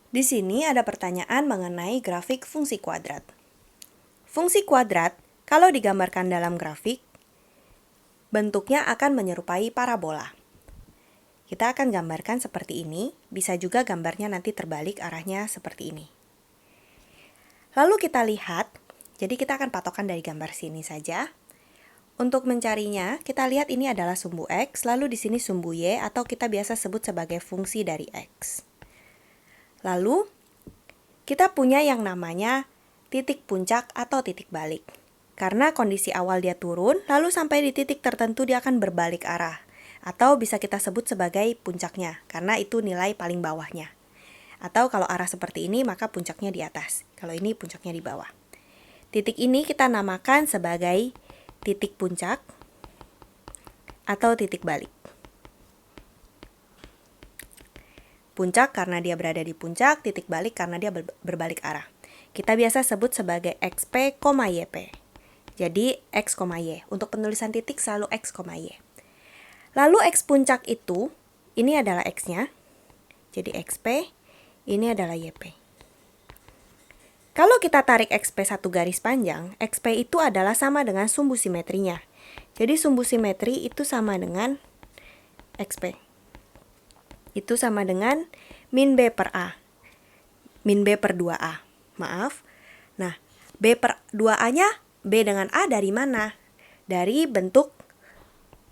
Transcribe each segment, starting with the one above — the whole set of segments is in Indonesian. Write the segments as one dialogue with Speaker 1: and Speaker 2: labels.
Speaker 1: Di sini ada pertanyaan mengenai grafik fungsi kuadrat. Fungsi kuadrat, kalau digambarkan dalam grafik, bentuknya akan menyerupai parabola. Kita akan gambarkan seperti ini, bisa juga gambarnya nanti terbalik arahnya seperti ini. Lalu kita lihat, jadi kita akan patokan dari gambar sini saja. Untuk mencarinya, kita lihat ini adalah sumbu X, lalu di sini sumbu Y atau kita biasa sebut sebagai fungsi dari X. Lalu, kita punya yang namanya titik puncak atau titik balik. Karena kondisi awal dia turun, lalu sampai di titik tertentu dia akan berbalik arah. Atau bisa kita sebut sebagai puncaknya, karena itu nilai paling bawahnya. Atau kalau arah seperti ini, maka puncaknya di atas. Kalau ini puncaknya di bawah. Titik ini kita namakan sebagai titik puncak atau titik balik. Puncak karena dia berada di puncak, titik balik karena dia berbalik arah. Kita biasa sebut sebagai XP, YP. Jadi X, Y. Untuk penulisan titik selalu X, Y. Lalu X puncak itu, ini adalah X-nya. Jadi XP, ini adalah YP. Kalau kita tarik XP satu garis panjang, XP itu adalah sama dengan sumbu simetrinya. Jadi sumbu simetri itu sama dengan XP. Itu sama dengan min B per A. Min B per 2A. Maaf. Nah, B per 2A-nya B dengan A dari mana? Dari bentuk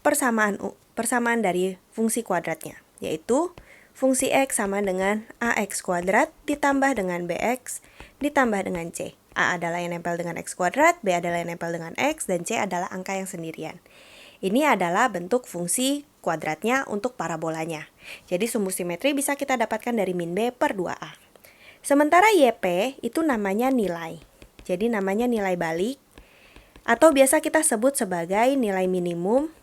Speaker 1: persamaan dari fungsi kuadratnya, yaitu fungsi X sama dengan AX kuadrat ditambah dengan BX ditambah dengan C. A adalah yang nempel dengan X kuadrat, B adalah yang nempel dengan X, dan C adalah angka yang sendirian. Ini adalah bentuk fungsi kuadratnya untuk parabolanya. Jadi sumbu simetri bisa kita dapatkan dari min B per 2A. Sementara YP itu namanya nilai. Jadi namanya nilai balik, atau biasa kita sebut sebagai nilai minimum.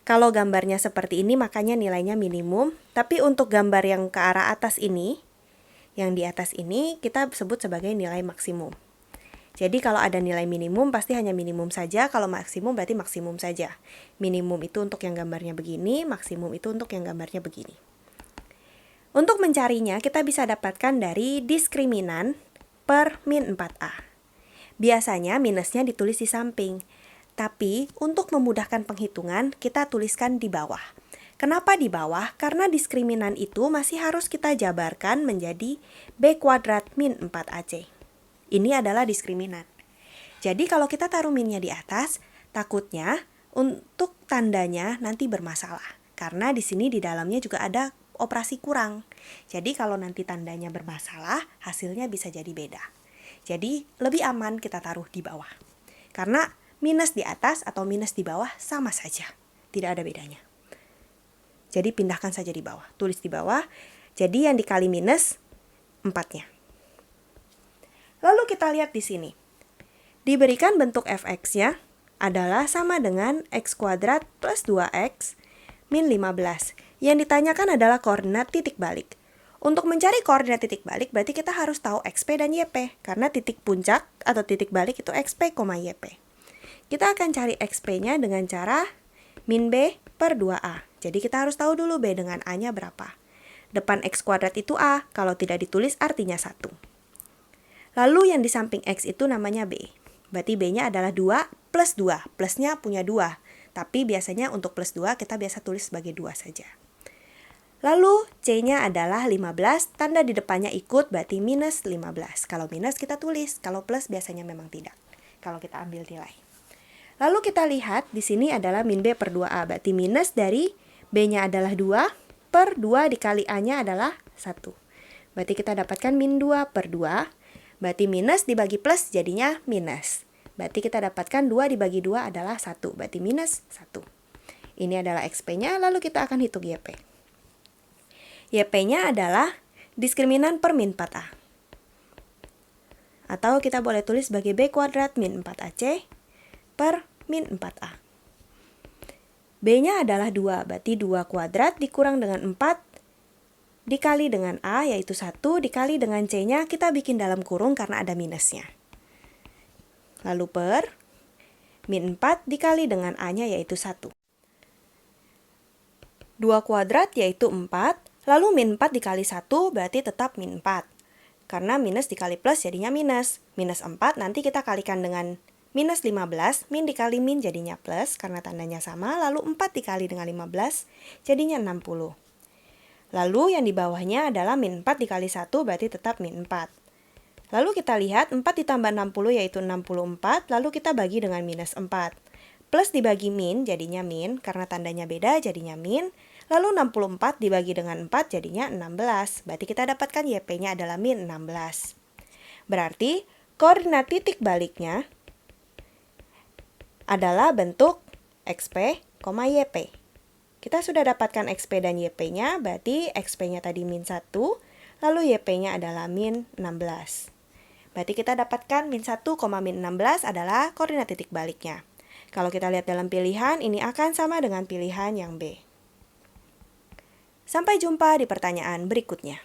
Speaker 1: Kalau gambarnya seperti ini makanya nilainya minimum, tapi untuk gambar yang ke arah atas ini, yang di atas ini kita sebut sebagai nilai maksimum. Jadi kalau ada nilai minimum pasti hanya minimum saja, kalau maksimum berarti maksimum saja. Minimum itu untuk yang gambarnya begini, maksimum itu untuk yang gambarnya begini. Untuk mencarinya kita bisa dapatkan dari diskriminan per min 4A. Biasanya minusnya ditulis di samping, tapi untuk memudahkan penghitungan kita tuliskan di bawah. Kenapa di bawah? Karena diskriminan itu masih harus kita jabarkan menjadi B kuadrat min 4AC. Ini adalah diskriminan. Jadi kalau kita taruh minnya di atas, takutnya untuk tandanya nanti bermasalah. Karena di sini di dalamnya juga ada operasi kurang. Jadi kalau nanti tandanya bermasalah, hasilnya bisa jadi beda. Jadi lebih aman kita taruh di bawah. Karena minus di atas atau minus di bawah sama saja. Tidak ada bedanya. Jadi pindahkan saja di bawah. Tulis di bawah. Jadi yang dikali minus 4-nya. Lalu kita lihat di sini. Diberikan bentuk fx-nya adalah sama dengan x kuadrat plus 2x min 15. Yang ditanyakan adalah koordinat titik balik. Untuk mencari koordinat titik balik berarti kita harus tahu xp dan yp. Karena titik puncak atau titik balik itu xp, yp. Kita akan cari xp-nya dengan cara min b per 2a. Jadi kita harus tahu dulu b dengan a-nya berapa. Depan x kuadrat itu a, kalau tidak ditulis artinya 1. Lalu yang di samping X itu namanya B. Berarti B-nya adalah 2 plus 2. Plusnya punya 2. Tapi biasanya untuk plus 2 kita biasa tulis sebagai 2 saja. Lalu C-nya adalah 15. Tanda di depannya ikut berarti minus 15. Kalau minus kita tulis. Kalau plus biasanya memang tidak. Kalau kita ambil nilai. Lalu kita lihat di sini adalah min B per 2A. Berarti minus dari B-nya adalah 2 per 2 dikali A-nya adalah 1. Berarti kita dapatkan min 2 per 2. Berarti minus dibagi plus jadinya minus. Berarti kita dapatkan 2 dibagi 2 adalah 1. Berarti minus 1. Ini adalah XP-nya, lalu kita akan hitung YP. YP-nya adalah diskriminan per min 4A. Atau kita boleh tulis sebagai B kuadrat min 4AC per min 4A. B-nya adalah 2, berarti 2 kuadrat dikurang dengan 4 dikali dengan A yaitu 1, dikali dengan C-nya kita bikin dalam kurung karena ada minusnya. Lalu per min 4 dikali dengan A-nya yaitu 1. 2 kuadrat yaitu 4, Lalu min 4 dikali 1 berarti tetap min 4. Karena minus dikali plus jadinya minus. Minus 4 nanti kita kalikan dengan minus 15, min dikali min jadinya plus karena tandanya sama. Lalu 4 dikali dengan 15 jadinya 60. Lalu yang di bawahnya adalah min 4 dikali 1 berarti tetap min 4. Lalu kita lihat 4 ditambah 60 yaitu 64, lalu kita bagi dengan minus 4. Plus dibagi min jadinya min, karena tandanya beda jadinya min. Lalu 64 dibagi dengan 4 jadinya 16. Berarti kita dapatkan YP-nya adalah min 16. Berarti koordinat titik baliknya adalah bentuk XP, YP. Kita sudah dapatkan XP dan YP-nya, berarti XP-nya tadi min 1, lalu YP-nya adalah min 16. Berarti kita dapatkan min 1, min 16 adalah koordinat titik baliknya. Kalau kita lihat dalam pilihan, ini akan sama dengan pilihan yang B. Sampai jumpa di pertanyaan berikutnya.